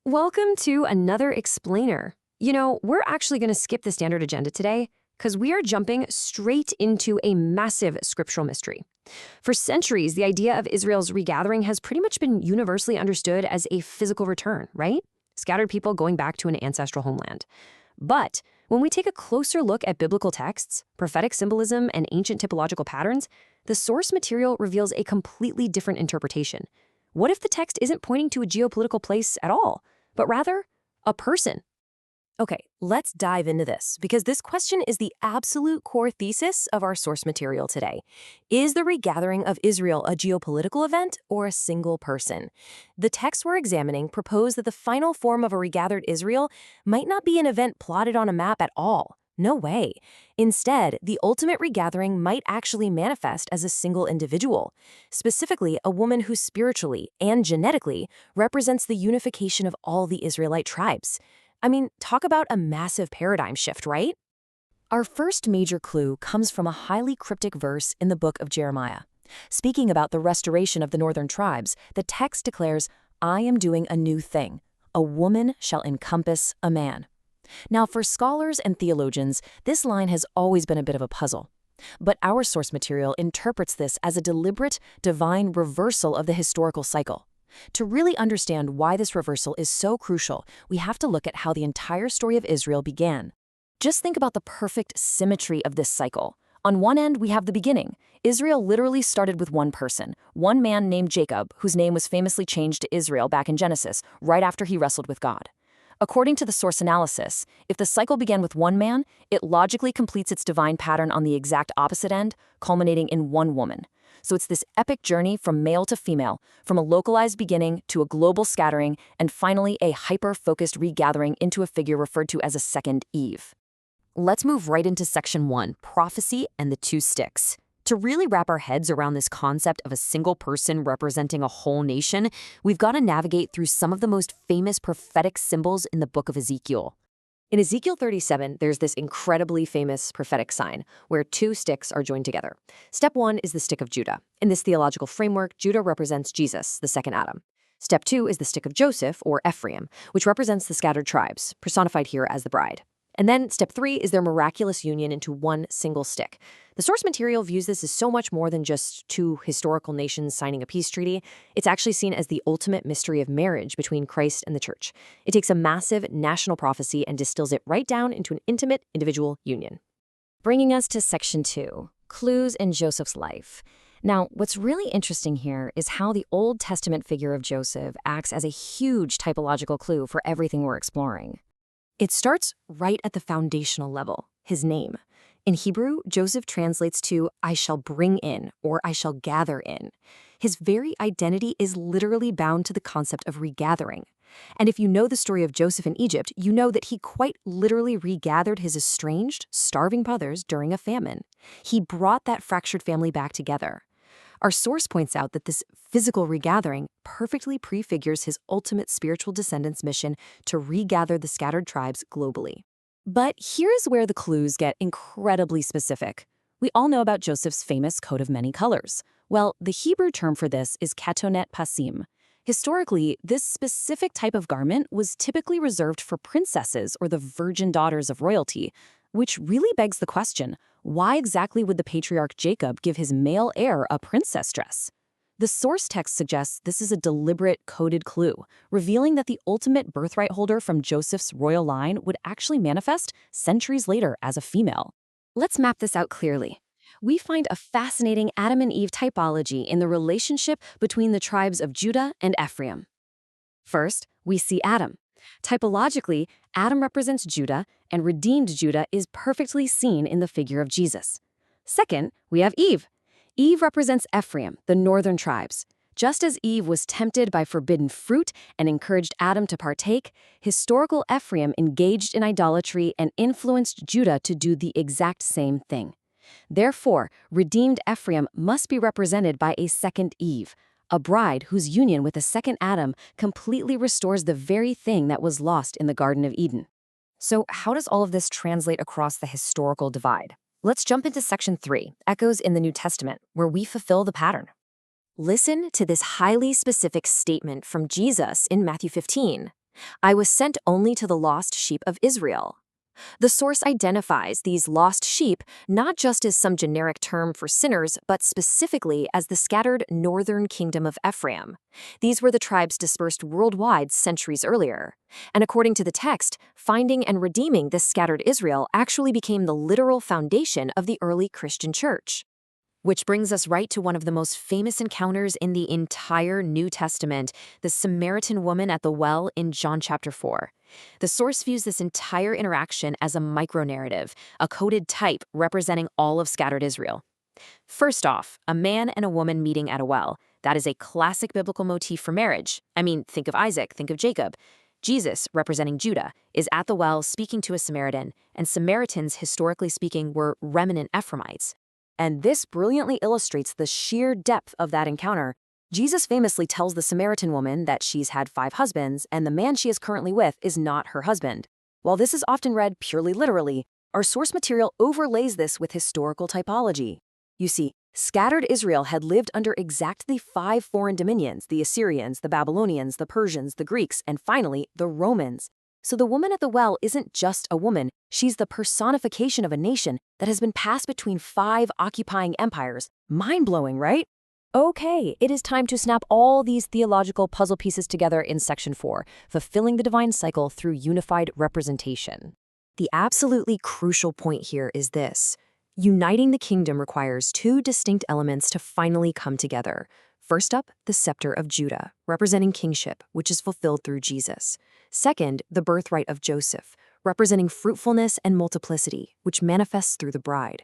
Welcome to another explainer. We're actually going to skip the standard agenda today because we are jumping straight into a massive scriptural mystery. For centuries, the idea of Israel's regathering has pretty much been universally understood as a physical return, right? Scattered people going back to an ancestral homeland. But when we take a closer look at biblical texts, prophetic symbolism, and ancient typological patterns, the source material reveals a completely different interpretation. What if the text isn't pointing to a geopolitical place at all, but rather a person? Okay, let's dive into this, because this question is the absolute core thesis of our source material today. Is the regathering of Israel a geopolitical event or a single person? The texts we're examining propose that the final form of a regathered Israel might not be an event plotted on a map at all. No way. Instead, the ultimate regathering might actually manifest as a single individual, specifically a woman who spiritually and genetically represents the unification of all the Israelite tribes. I mean, talk about a massive paradigm shift, right? Our first major clue comes from a highly cryptic verse in the book of Jeremiah. Speaking about the restoration of the northern tribes, the text declares, "I am doing a new thing. A woman shall encompass a man." Now, for scholars and theologians, this line has always been a bit of a puzzle. But our source material interprets this as a deliberate, divine reversal of the historical cycle. To really understand why this reversal is so crucial, we have to look at how the entire story of Israel began. Just think about the perfect symmetry of this cycle. On one end, we have the beginning. Israel literally started with one person, one man named Jacob, whose name was famously changed to Israel back in Genesis, right after he wrestled with God. According to the source analysis, if the cycle began with one man, it logically completes its divine pattern on the exact opposite end, culminating in one woman. So it's this epic journey from male to female, from a localized beginning to a global scattering, and finally a hyper-focused regathering into a figure referred to as a second Eve. Let's move right into section 1, prophecy and the two sticks. To really wrap our heads around this concept of a single person representing a whole nation, we've got to navigate through some of the most famous prophetic symbols in the book of Ezekiel. In Ezekiel 37, there's this incredibly famous prophetic sign where two sticks are joined together. Step 1 is the stick of Judah. In this theological framework, Judah represents Jesus, the second Adam. Step 2 is the stick of Joseph, or Ephraim, which represents the scattered tribes, personified here as the bride. And then step 3 is their miraculous union into one single stick. The source material views this as so much more than just two historical nations signing a peace treaty. It's actually seen as the ultimate mystery of marriage between Christ and the church. It takes a massive national prophecy and distills it right down into an intimate individual union. Bringing us to section 2, clues in Joseph's life. Now, what's really interesting here is how the Old Testament figure of Joseph acts as a huge typological clue for everything we're exploring. It starts right at the foundational level, his name. In Hebrew, Joseph translates to "I shall bring in" or "I shall gather in." His very identity is literally bound to the concept of regathering. And if you know the story of Joseph in Egypt, you know that he quite literally regathered his estranged, starving brothers during a famine. He brought that fractured family back together. Our source points out that this physical regathering perfectly prefigures his ultimate spiritual descendants' mission to regather the scattered tribes globally. But here's where the clues get incredibly specific. We all know about Joseph's famous coat of many colors. Well, the Hebrew term for this is katonet pasim. Historically, this specific type of garment was typically reserved for princesses or the virgin daughters of royalty, which really begs the question, why exactly would the patriarch Jacob give his male heir a princess dress? The source text suggests this is a deliberate coded clue, revealing that the ultimate birthright holder from Joseph's royal line would actually manifest centuries later as a female. Let's map this out clearly. We find a fascinating Adam and Eve typology in the relationship between the tribes of Judah and Ephraim. First, we see Adam. Typologically, Adam represents Judah, and redeemed Judah is perfectly seen in the figure of Jesus. Second, we have Eve. Eve represents Ephraim, the northern tribes. Just as Eve was tempted by forbidden fruit and encouraged Adam to partake, historical Ephraim engaged in idolatry and influenced Judah to do the exact same thing. Therefore, redeemed Ephraim must be represented by a second Eve, a bride whose union with a second Adam completely restores the very thing that was lost in the Garden of Eden. So how does all of this translate across the historical divide? Let's jump into section 3, Echoes in the New Testament, where we fulfill the pattern. Listen to this highly specific statement from Jesus in Matthew 15. I was sent only to the lost sheep of Israel. The source identifies these lost sheep not just as some generic term for sinners, but specifically as the scattered northern kingdom of Ephraim. These were the tribes dispersed worldwide centuries earlier. And according to the text, finding and redeeming this scattered Israel actually became the literal foundation of the early Christian church. Which brings us right to one of the most famous encounters in the entire New Testament, the Samaritan woman at the well in John chapter 4. The source views this entire interaction as a micronarrative, a coded type representing all of scattered Israel. First off, a man and a woman meeting at a well. That is a classic biblical motif for marriage. I mean, think of Isaac, think of Jacob. Jesus, representing Judah, is at the well speaking to a Samaritan, and Samaritans, historically speaking, were remnant Ephraimites. And this brilliantly illustrates the sheer depth of that encounter. Jesus famously tells the Samaritan woman that she's had 5 husbands, and the man she is currently with is not her husband. While this is often read purely literally, our source material overlays this with historical typology. You see, scattered Israel had lived under exactly 5 foreign dominions: the Assyrians, the Babylonians, the Persians, the Greeks, and finally, the Romans. So the woman at the well isn't just a woman, she's the personification of a nation that has been passed between 5 occupying empires. Mind-blowing, right? Okay, it is time to snap all these theological puzzle pieces together in section 4, fulfilling the divine cycle through unified representation. The absolutely crucial point here is this. Uniting the kingdom requires 2 distinct elements to finally come together. First up, the scepter of Judah, representing kingship, which is fulfilled through Jesus. Second, the birthright of Joseph, representing fruitfulness and multiplicity, which manifests through the bride.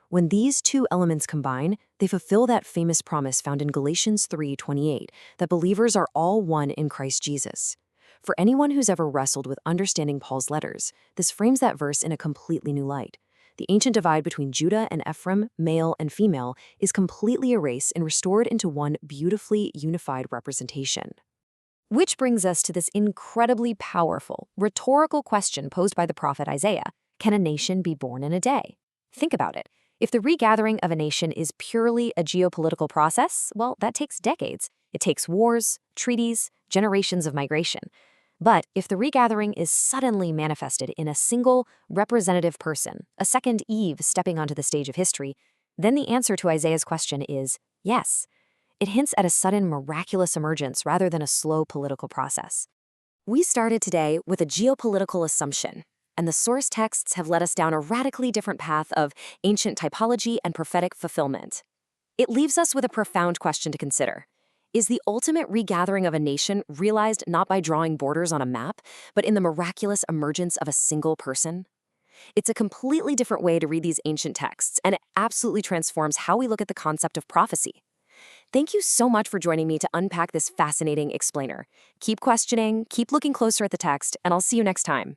When these 2 elements combine, they fulfill that famous promise found in Galatians 3:28, that believers are all one in Christ Jesus. For anyone who's ever wrestled with understanding Paul's letters, this frames that verse in a completely new light. The ancient divide between Judah and Ephraim, male and female, is completely erased and restored into one beautifully unified representation. Which brings us to this incredibly powerful, rhetorical question posed by the prophet Isaiah: can a nation be born in a day? Think about it. If the regathering of a nation is purely a geopolitical process, well, that takes decades. It takes wars, treaties, generations of migration. But if the regathering is suddenly manifested in a single representative person, a second Eve stepping onto the stage of history, then the answer to Isaiah's question is yes. It hints at a sudden miraculous emergence rather than a slow political process. We started today with a geopolitical assumption, and the source texts have led us down a radically different path of ancient typology and prophetic fulfillment. It leaves us with a profound question to consider. Is the ultimate regathering of a nation realized not by drawing borders on a map, but in the miraculous emergence of a single person? It's a completely different way to read these ancient texts, and it absolutely transforms how we look at the concept of prophecy. Thank you so much for joining me to unpack this fascinating explainer. Keep questioning, keep looking closer at the text, and I'll see you next time.